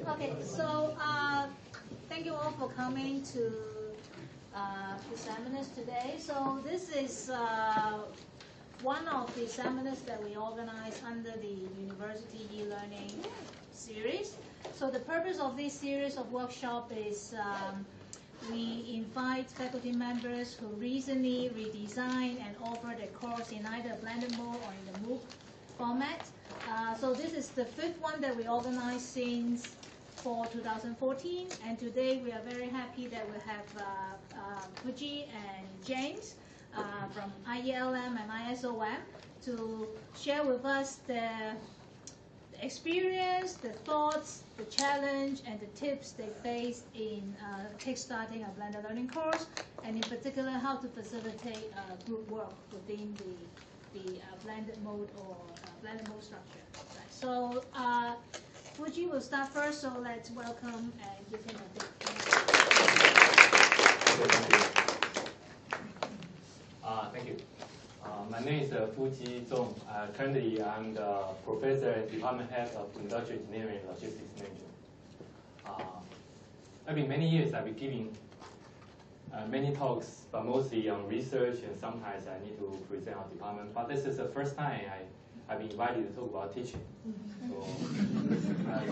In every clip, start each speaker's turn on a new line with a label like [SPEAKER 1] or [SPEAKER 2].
[SPEAKER 1] Okay, so thank you all for coming to the seminars today. So this is one of the seminars that we organize under the University e-learning series. So the purpose of this series of workshop is we invite faculty members who recently redesigned and offered a course in either blended mode or in the MOOC format. So this is the fifth one that we organized since for 2014, and today we are very happy that we have Fugee and James from IELM and ISOM to share with us the experience, the thoughts, the challenge, and the tips they faced in kickstarting a blended learning course, and in particular how to facilitate group work within the blended mode or blended mode structure. Right. So Fugee will start first, so let's welcome and give him a big
[SPEAKER 2] thank you. My name is Fugee Tsung. Currently, I'm the professor and department head of industrial engineering and logistics management. I mean, many years I've been giving many talks, but mostly on research, and sometimes I need to present our department. But this is the first time I've been invited to talk about teaching. So,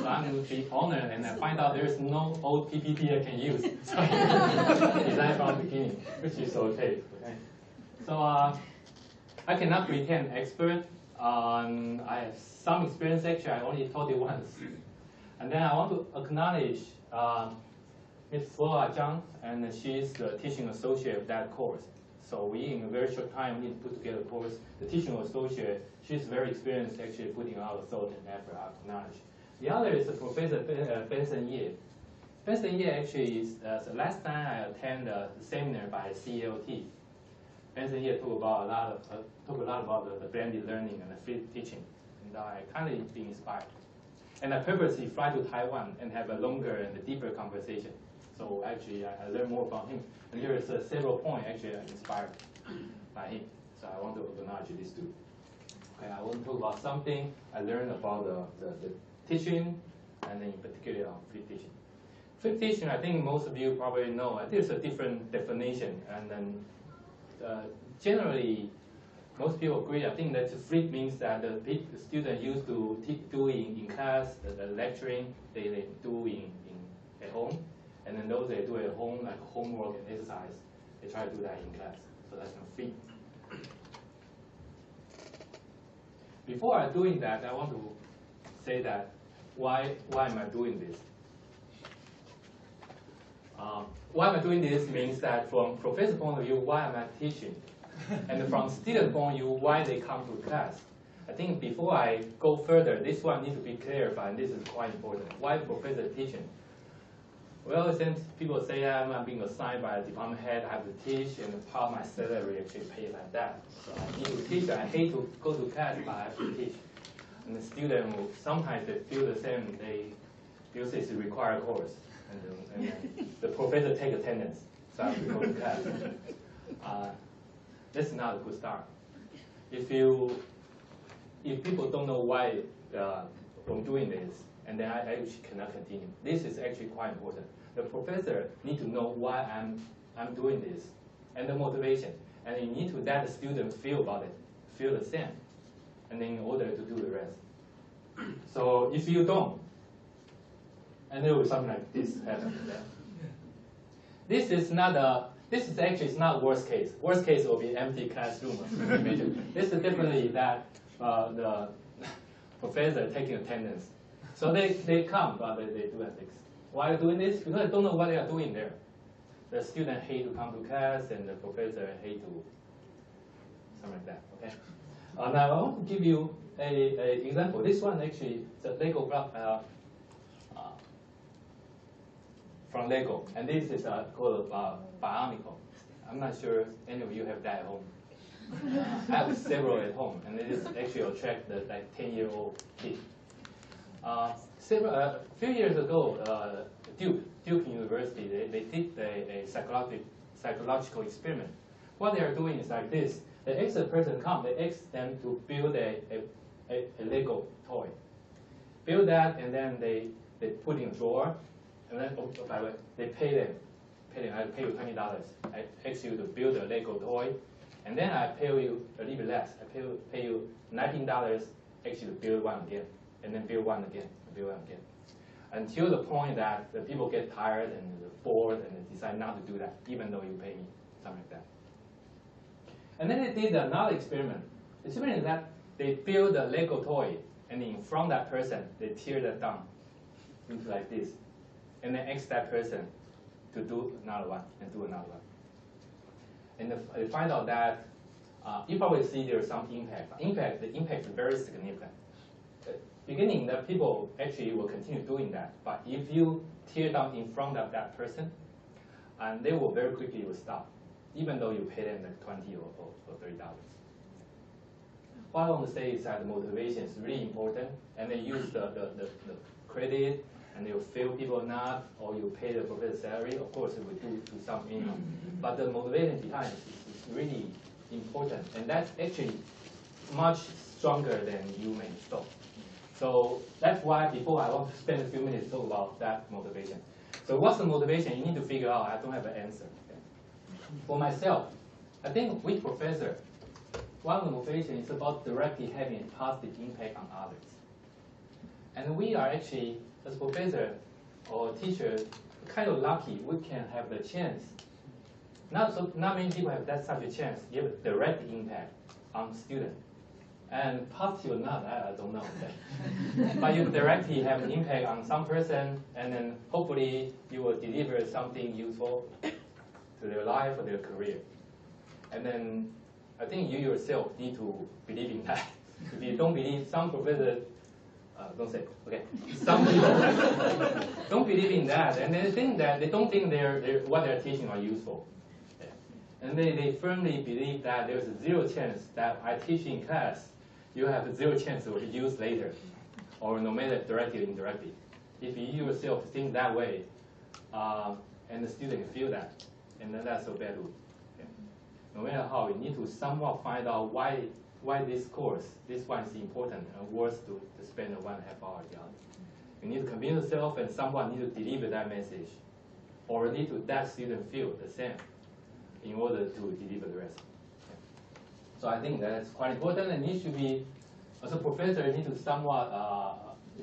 [SPEAKER 2] so I'm going to be honored, and I find out there's no old PPT I can use. So I design from the beginning, which is okay. So I cannot pretend expert. I have some experience. Actually, I only taught it once. And then I want to acknowledge Ms. Fugee Tsung, and she's the teaching associate of that course. So we, in a very short time, need to put together a course. The teaching associate, she's very experienced actually putting out a thought and effort, I acknowledge. The other is Professor Benson Ye. Benson Ye actually is, the last time I attended a seminar by CLT. Benson Ye talked a lot about the blended learning and the flipped teaching. And I kind of been inspired. And I purposely fly to Taiwan and have a longer and a deeper conversation. So actually, I learned more from him. And there is several points actually I'm inspired by him. So I want to acknowledge this too. Okay, I want to talk about something I learned about the teaching, and then in particular on flipped teaching. Flipped teaching, I think most of you probably know. There's a different definition, and then generally, most people agree. I think that flip means that the student used to doing in class, the lecturing, they do at home. And then those they do at home, like homework and exercise, they try to do that in class. So that's a flip. Before I doing that, I want to say that why am I doing this? Why am I doing this means that from professor point of view, why am I teaching? And from student point of view, why they come to class. I think before I go further, this one needs to be clarified, and this is quite important. Why professor teaching? Well, since people say I'm being assigned by a department head, I have to teach, and part of my salary actually paid like that. So I need to teach. I hate to go to class, but I have to teach. And the student will, sometimes they feel the same. They feel it's a required course, and the professor take attendance, so I have to go to class. That's not a good start. If people don't know why I'm doing this, and then I actually cannot continue. This is actually quite important. The professor needs to know why I'm doing this, and the motivation. And you need to let the student feel about it, feel the same, and then in order to do the rest. So if you don't, and there will be something like this happen. This is actually it's not worst case. Worst case will be empty classroom. This is definitely that the professor taking attendance. So they come, but they do ethics. Why are they doing this? Because they don't know what they are doing there. The student hate to come to class, and the professor hate to, something like that. Okay. Now I want to give you an example. This one actually is a Lego block from Lego, and this is called Bionicle. I'm not sure any of you have that at home. I have several at home, and it is actually attract the 10-year-old kid. A few years ago, Duke University, they did a psychological experiment. What they are doing is like this. The extra person come, they ask them to build a Lego toy. Build that, and then they they put in a drawer, and then, oh, by the way, they pay them. I pay you $20. I ask you to build a Lego toy, and then I pay you a little bit less. I pay you $19 actually to build one again, and then build one again, and build one again. Until the point that the people get tired and bored and they decide not to do that, even though you pay me, something like that. And then they did another experiment. The experiment is that they build a Lego toy, and in front of that person, they tear that down into like this, and then ask that person to do another one and do another one. And they find out that you probably see there's some impact. The impact is very significant. Beginning, the people actually will continue doing that, but if you tear down in front of that person, and they will very quickly will stop, even though you pay them like $20 or $30. What I want to say is that motivation is really important, and they use the credit, and you fail people not, or you pay the professor's salary. Of course, it will do to some income, but the motivation behind is really important, and that's actually much stronger than you may thought. So that's why before I want to spend a few minutes to talk about that motivation. So what's the motivation? You need to figure out. I don't have an answer. Okay? For myself, I think with professor, one of the motivation is about directly having a positive impact on others. And we are actually, as professor or teacher, kind of lucky we can have the chance. Not many people have that such a chance. You have a direct impact on students. And positive or not, I don't know. But you directly have an impact on some person, and then hopefully you will deliver something useful to their life or their career. And then I think you yourself need to believe in that. If you don't believe, some professors, don't say, okay. Some people don't believe in that, and they think that they don't think what they're teaching are useful. And they firmly believe that there's a zero chance that I teach in class, you have a zero chance to use later, or no matter directly or indirectly. If you yourself think that way, and the student feel that, and then that's a bad rule. Okay. No matter how, you need to somewhat find out why this course, this one is important and worth to spend 1.5 hours on. You need to convince yourself, and someone need to deliver that message, or need to that student feel the same in order to deliver the rest. Okay. So I think that's quite important, and you should be, as a professor, you need to somewhat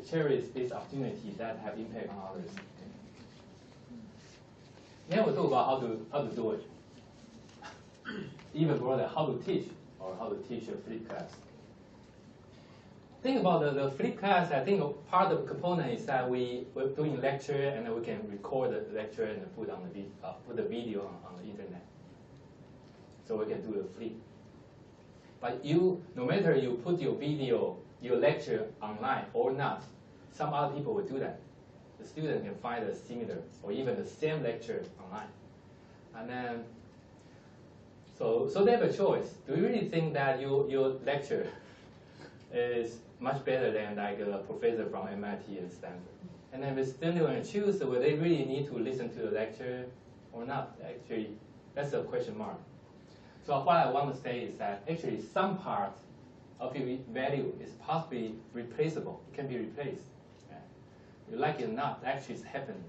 [SPEAKER 2] cherish this opportunity that have impact on others. Okay. Then we'll talk about how to do it. Even broader, how to teach, or how to teach a flipped class. Think about the flipped class. I think part of the component is that we're doing lecture, and then we can record the lecture and put the video on the internet. So we can do the flip. But no matter you put your video, your lecture online or not, some other people will do that. The student can find a similar or even the same lecture online. And then, so they have a choice. Do you really think that your lecture is much better than like a professor from MIT and Stanford? And then the student will choose whether they really need to listen to the lecture or not. Actually, that's a question mark. So what I want to say is that actually some part of your value is possibly replaceable. It can be replaced. Okay? You like it or not, actually it's happening.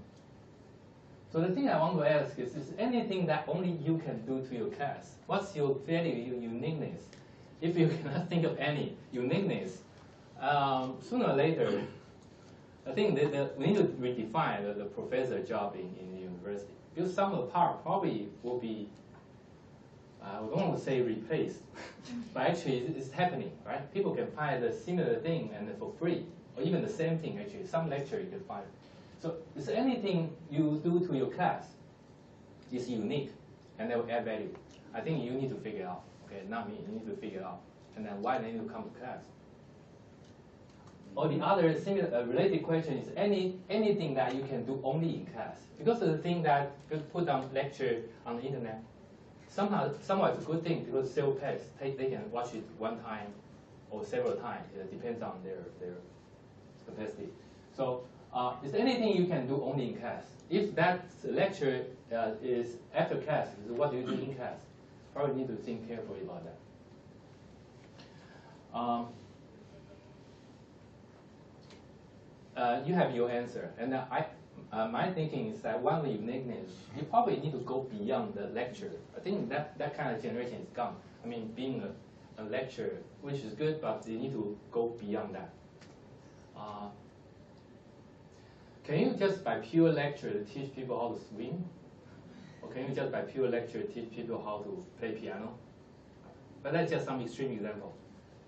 [SPEAKER 2] So the thing I want to ask is anything that only you can do to your class? What's your value, your uniqueness? If you cannot think of any uniqueness, sooner or later, I think that we need to redefine the professor job in the university. Because some of the part probably will be, I don't want to say replaced, but actually it's happening, right? People can find a similar thing and for free, or even the same thing actually. Some lecture you can find. So is anything you do to your class is unique and that will add value? I think you need to figure it out. Okay, not me. You need to figure it out, and then why they need to come to class. Or the other similar related question is anything that you can do only in class, because of the thing that you put on lecture on the internet. Somehow it's a good thing because self-paced. They can watch it one time or several times. It depends on their capacity. So is there anything you can do only in class? If that lecture is after class, what do you do in class? Probably need to think carefully about that. you have your answer. And my thinking is that one of the uniqueness, you probably need to go beyond the lecture. I think that kind of generation is gone. I mean, being a lecturer, which is good, but you need to go beyond that. Can you just by pure lecture teach people how to swim? Or can you just by pure lecture teach people how to play piano? But that's just some extreme example.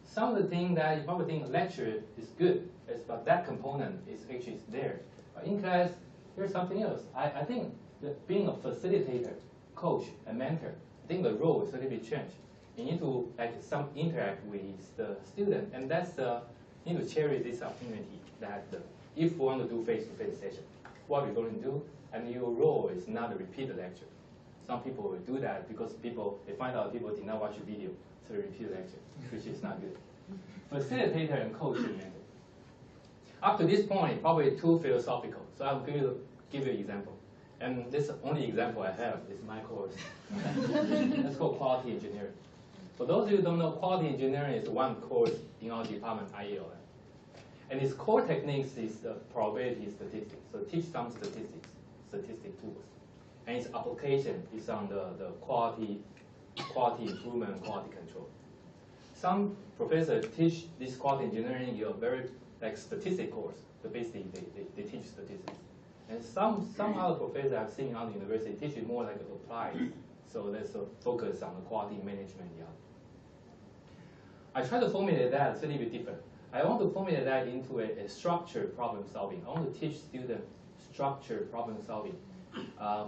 [SPEAKER 2] Some of the things that you probably think lecture is good, but that component is actually there. But in class, there's something else. I think that being a facilitator, coach, and mentor, I think the role is a little bit changed. You need to some interact with the student, and that's you need to cherish this opportunity that if we want to do face-to-face session, what we're going to do, and your role is not to repeat the lecture. Some people will do that because they find out people did not watch the video, so they repeat the lecture, which is not good. Facilitator and coach and mentor. Up to this point, probably too philosophical, so I'll give you an example. And this is the only example I have is my course. It's called Quality Engineering. For those of you who don't know, Quality Engineering is one course in our department, IELM. And its core techniques is the probability statistics. So teach some statistic tools. And its application is on the quality improvement, quality control. Some professors teach this quality engineering in a very statistic course. So basically, they teach statistics. And some other professors I've seen on the university teach it more like applied. So there's a focus on the quality management. Yeah. I try to formulate that. It's a little bit different. I want to formulate that into a structured problem solving. I want to teach students structured problem solving,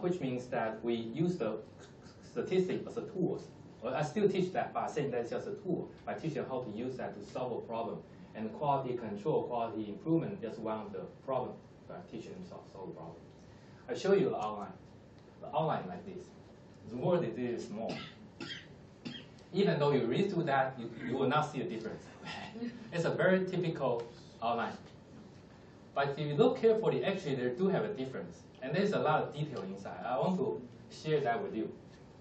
[SPEAKER 2] which means that we use the statistics as a tool. Well, I still teach that, but I'm saying that's just a tool. I teach them how to use that to solve a problem. And quality control, quality improvement is one of the problems that I teach them to solve the problem. I show you the outline. The outline like this. The word they do is small. Even though you read through that, you will not see a difference. It's a very typical outline. But if you look carefully, actually they do have a difference. And there's a lot of detail inside. I want to share that with you.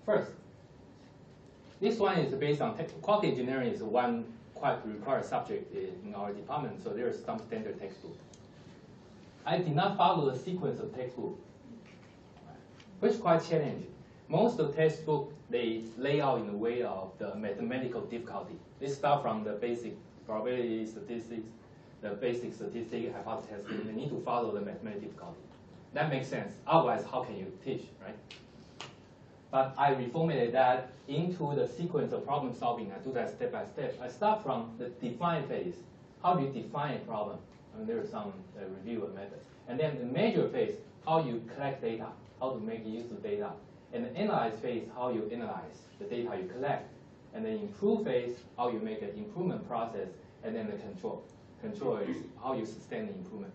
[SPEAKER 2] First, this one is based on quality engineering is one quite required subject in our department, so there's some standard textbook. I did not follow the sequence of textbook, which is quite challenging. Most of the textbook, they lay out in the way of the mathematical difficulty. They start from the basic probability statistics, the basic statistic, hypothesis testing. They need to follow the mathematical difficulty. That makes sense. Otherwise, how can you teach, right? But I reformulated that into the sequence of problem solving. I do that step by step. I start from the define phase. How do you define a problem? And there is some review of method. And then the measure phase, how you collect data, how to make use of data. And the analyze phase, how you analyze the data you collect. And then improve phase, how you make an improvement process. And then the control. Control is how you sustain the improvement.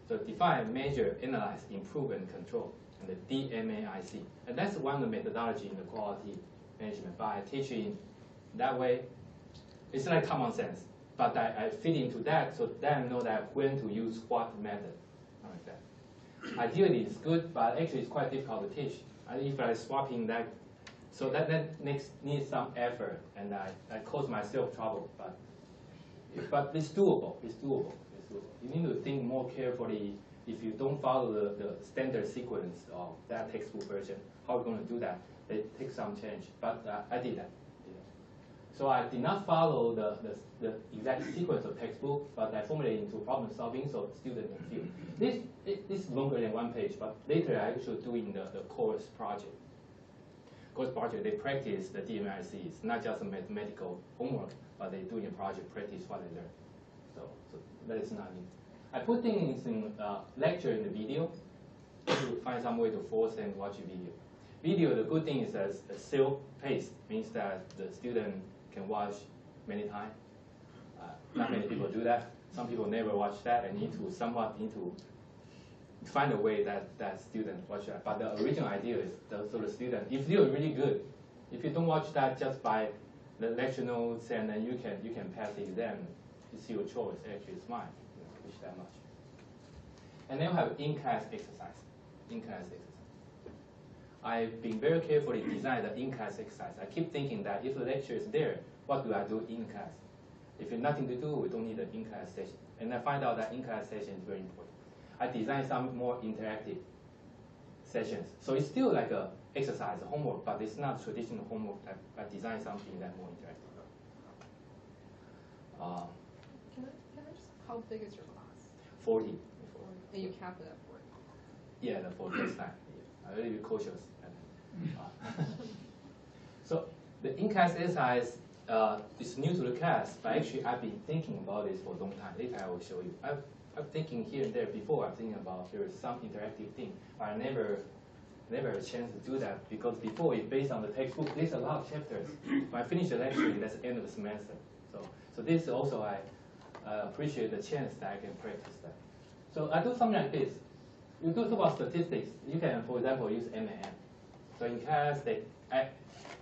[SPEAKER 2] So define, measure, analyze, improve, and control. And the DMAIC. And that's one of the methodology in the quality management. By teaching that way, it's like common sense. But I fit into that so that I know that when to use what method. Like that. Ideally, it's good, but actually it's quite difficult to teach. If I swap in that, so that needs some effort, and I cause myself trouble. But it's doable. It's doable. It's doable. You need to think more carefully. If you don't follow the standard sequence of that textbook version, how are you going to do that? It takes some change. But I did that. So I did not follow the exact sequence of textbook, but I formulated into problem solving so students can feel. This is longer than one page, but later I actually do in the course project. Course project, they practice the DMIC. It's not just a mathematical homework, but they do in project practice what they learn. So that is not new. I put things in lecture in the video to find some way to force them to watch a video. Video, the good thing is that it's self-paced, means that the student can watch many times. Not many people do that. Some people never watch that and need to find a way that student watch that. But the original idea is so the student, if you're really good, if you don't watch that just by the lecture notes and then you can pass the exam, it's your choice. Actually, it's mine. That much. And then we have in-class exercise. In-class exercise. I've been very carefully designed the in-class exercise. I keep thinking that if the lecture is there, what do I do in class? If you have nothing to do, we don't need an in-class session. And I find out that in-class session is very important. I designed some more interactive sessions. So it's still like a exercise, a homework, but it's not traditional homework. I designed something that's more interactive.
[SPEAKER 3] Can I just, how big is your class?
[SPEAKER 2] 40.
[SPEAKER 3] And you cap it at 40?
[SPEAKER 2] Yeah, for the first time. Yeah. I really cautious. So the in-class exercise is new to the class, but actually I've been thinking about this for a long time. Later I will show you. I'm thinking here and there before. I'm thinking about there is some interactive thing, but I never had a chance to do that because before it's based on the textbook. There's a lot of chapters. When I finish the lecture, that's the end of the semester. So this also I appreciate the chance that I can practice that. So I do something like this. You do talk about statistics. You can, for example, use M&M. So in class,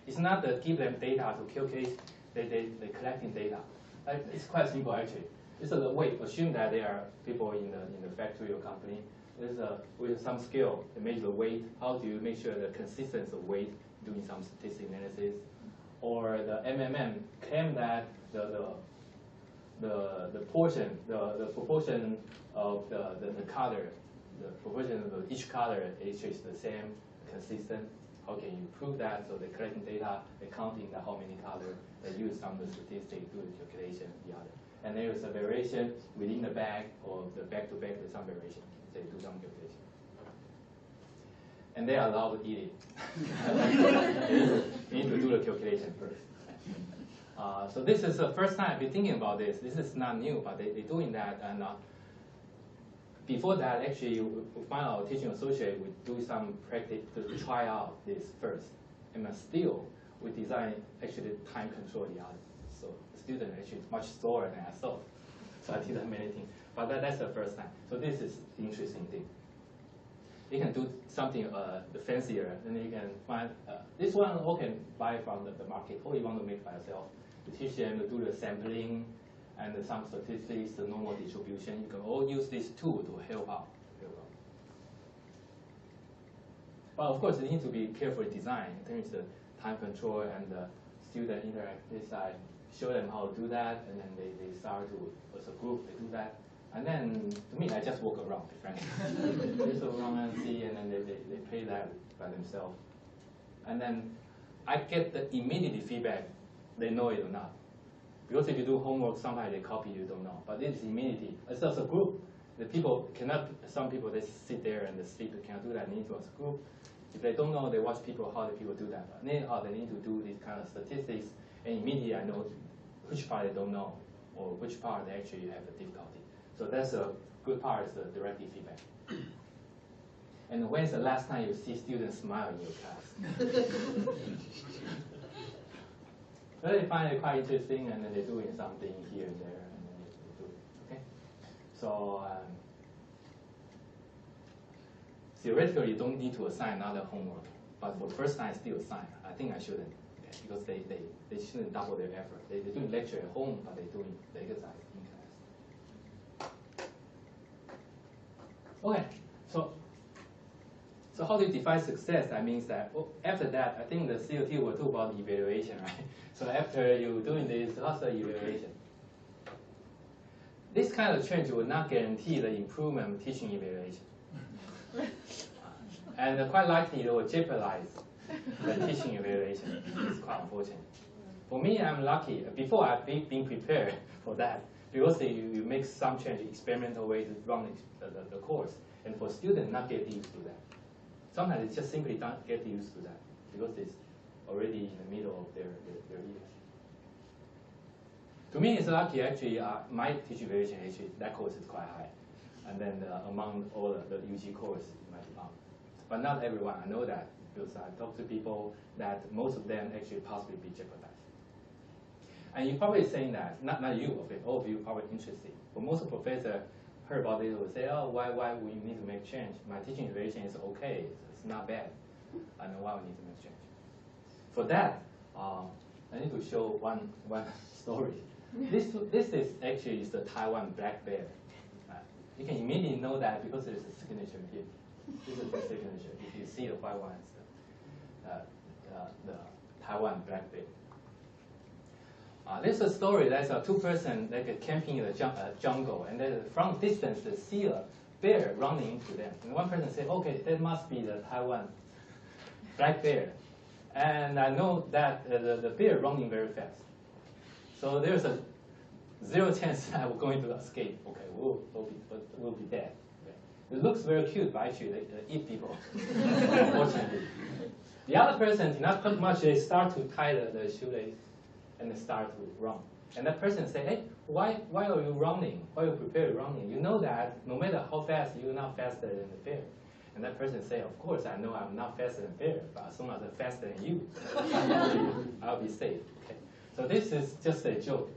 [SPEAKER 2] it's not to give them data to calculate. They collecting data. It's quite simple actually. It's a weight. Assume that there are people in the factory or company. With some skill, they measure the weight. How do you make sure the consistency of weight doing some statistic analysis? Or the MMM claim that the portion, the proportion of the color, the proportion of each color is the same, consistent. How can you prove that? So they're collecting data, they're counting how many colors, they use some of the statistics, do the calculation, the other. And there is a variation within the bag or the bag to bag, there's some variation. They do some calculation. And they are allowed to eat it. You need to do the calculation first. So this is the first time I've been thinking about this. This is not new, but they're doing that. And before that, actually, we find our teaching associate would do some practice to try out this first. And still, we design actually time control the other. So the student actually is much slower than I thought. So I did many things. But that's the first time. So this is the interesting thing. You can do something fancier, and you can find this one all can buy from the market, or you want to make by yourself. You teach them to do the sampling and some statistics, the normal distribution. You can all use this tool to help out. But of course, you need to be carefully designed in terms of time control and the student interactive side. Show them how to do that, and then they start to, as a group, they do that. And then, to me, I just walk around, frankly. They just walk around and see, and then they play that by themselves. And then I get the immediate feedback, they know it or not. Because if you do homework, sometimes they copy, you don't know. But this is immediately. As a group, the people cannot, some people, they sit there and they sleep, they cannot do that. They need to, as a group. If they don't know, they watch people, how the people do that. But they need to do these kind of statistics, and immediately I know which part they don't know, or which part they actually have the difficulty. So that's a good part, is the directive feedback. And when's the last time you see students smile in your class? So they find it quite interesting, and then they're doing something here and there, and then they do it. Okay? So theoretically, you don't need to assign another homework, but for the first time, still assign. I think I shouldn't, okay? Because they shouldn't double their effort. They're doing lecture at home, but they're doing the exercise in class. Okay, so how do you define success? That means that after that, I think the COT will talk about evaluation, right? So after you're doing this, what's the evaluation? This kind of change will not guarantee the improvement of teaching evaluation. And quite likely it will jeopardize the teaching evaluation. It's quite unfortunate. For me, I'm lucky. Before I've been prepared for that, because you make some change, experimental way to run the course, and for students not get used to that. Sometimes they just simply don't get used to that because it's already in the middle of their years. To me, it's lucky actually. My teaching evaluation actually that course is quite high, and then among all the UG course in my department. But not everyone. I know that because I talk to people that most of them actually possibly be jeopardized. And you're probably saying that, not you, okay, all of you probably interested. But most of the professors heard about this will say, oh, why we need to make change? My teaching evaluation is okay, it's not bad. I know why we need to make change. For that, I need to show one story. This is actually the Taiwan black bear. You can immediately know that because there's a signature here. This is the signature. If you see the white one, it's the Taiwan black bear. There's a story. There's a two-person like camping in the jungle, and then from distance they see a bear running into them. And one person said, "Okay, that must be the Taiwan black bear." And I know that the bear running very fast. So there's a 0 chance that we're going to escape. Okay, we'll be dead. Okay. It looks very cute, but actually they eat people, unfortunately. The other person did not put much. They start to tie the shoelace and they start to run. And that person say, "Hey, why are you running? Why are you prepared running? You know that no matter how fast, you're not faster than the bear." And that person say, "Of course, I know I'm not faster than bear, but as soon as I'm faster than you, I'll be safe." Okay. So this is just a joke.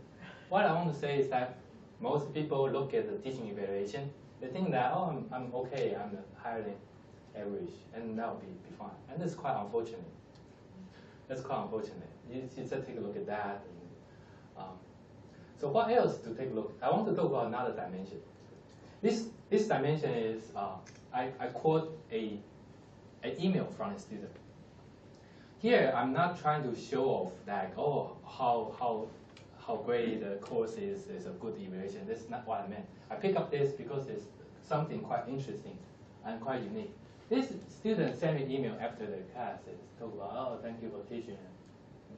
[SPEAKER 2] What I want to say is that most people look at the teaching evaluation, they think that, "Oh, I'm okay, I'm higher than average, and that will be fine." And that's quite unfortunate. That's quite unfortunate. You just take a look at that. So what else to take a look? I want to talk about another dimension. This dimension is, I quote an email from a student. Here, I'm not trying to show off that, oh, how great the course is a good evaluation. That's not what I meant. I pick up this because it's something quite interesting and quite unique. This student sent me an email after the class and talk about, "Oh, thank you for teaching."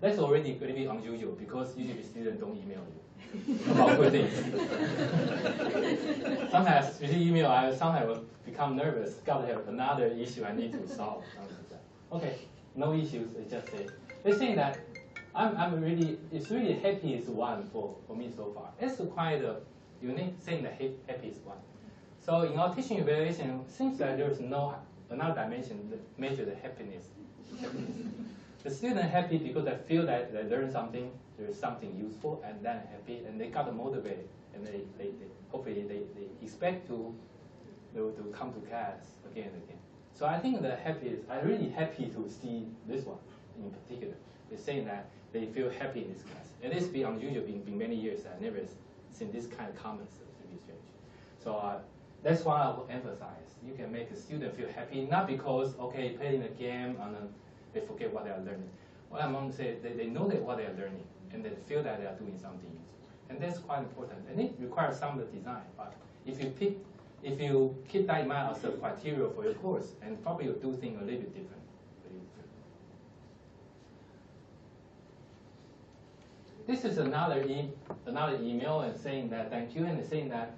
[SPEAKER 2] That's already going to be unusual because usually students don't email you about good things. Sometimes with the email, I sometimes will become nervous. Got to have another issue I need to solve. Something like that. Okay, no issues. It's just they're saying that it's really happiest one for me so far. It's quite a unique saying the happiest one. So in our teaching evaluation, it seems that there's no another dimension that measure the happiness. The student happy because they feel that they learn something, there's something useful, and then happy, and they got motivated, and they hopefully they expect to come to class again and again. So I think the happiest, I'm really happy to see this one in particular. They're saying that they feel happy in this class. And this be unusual in many years. I've never seen this kind of comments to be strange. So that's why I will emphasize. You can make a student feel happy, not because, okay, playing a game and they forget what they are learning. What I'm going to say, they know that what they are learning, and they feel that they are doing something useful. And that's quite important. And it requires some of the design. But if you keep that in mind as a criteria for your course, and probably you'll do things a little bit different. This is another email and saying that thank you, and saying that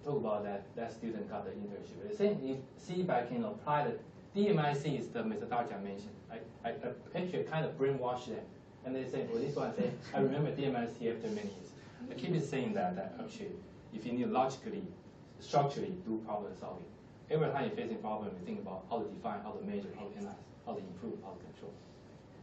[SPEAKER 2] talk about that student got the internship. They're saying see if I can apply the DMIC is the methodology I mentioned. I actually kind of brainwash them, and they say, well, this one say I remember DMIC after many years. I keep saying that actually, if you need logically, structurally do problem solving, every time you're facing problem, you think about how to define, how to measure, how to analyze, how to improve, how to control.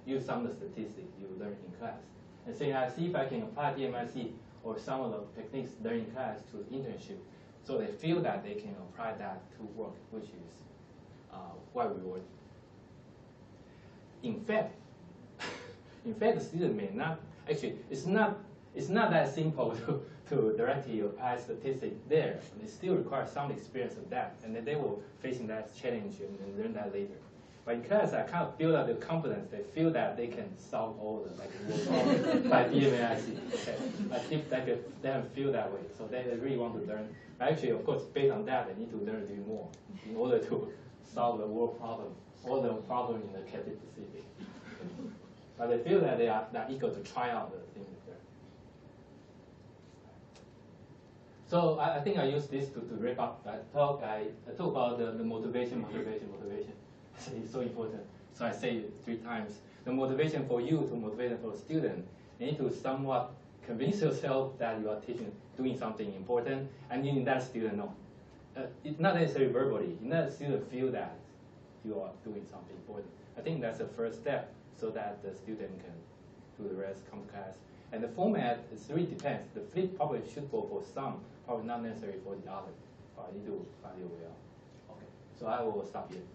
[SPEAKER 2] Use some of the statistics you learned in class. And saying, I see if I can apply DMIC or some of the techniques learned in class to internship, so they feel that they can apply that to work, which is quite rewarding. In fact, the student may not actually. It's not that simple to directly apply statistics there. It still requires some experience of that, and then they will facing that challenge and learn that later. But in class, I kind of build up their confidence. They feel that they can solve all the work problems by DMIC. Okay. I keep them feel that way, so they really want to learn. But actually, of course, based on that, they need to learn a little more in order to solve the world problem, all the problems in the Cathay Pacific. But they feel that they are eager to try out the things there. So I think I use this to wrap up that talk. I talk about the motivation. It's so important. So I say it 3 times. The motivation for you to motivation for a student, you need to somewhat convince yourself that you are doing something important, and you need that student know. It's not necessarily verbally. You need that student feel that you are doing something important. I think that's the first step, so that the student can do the rest, come to class. And the format, it really depends. The flip probably suitable for some, probably not necessary for the other. But you do value well. Okay, so I will stop here.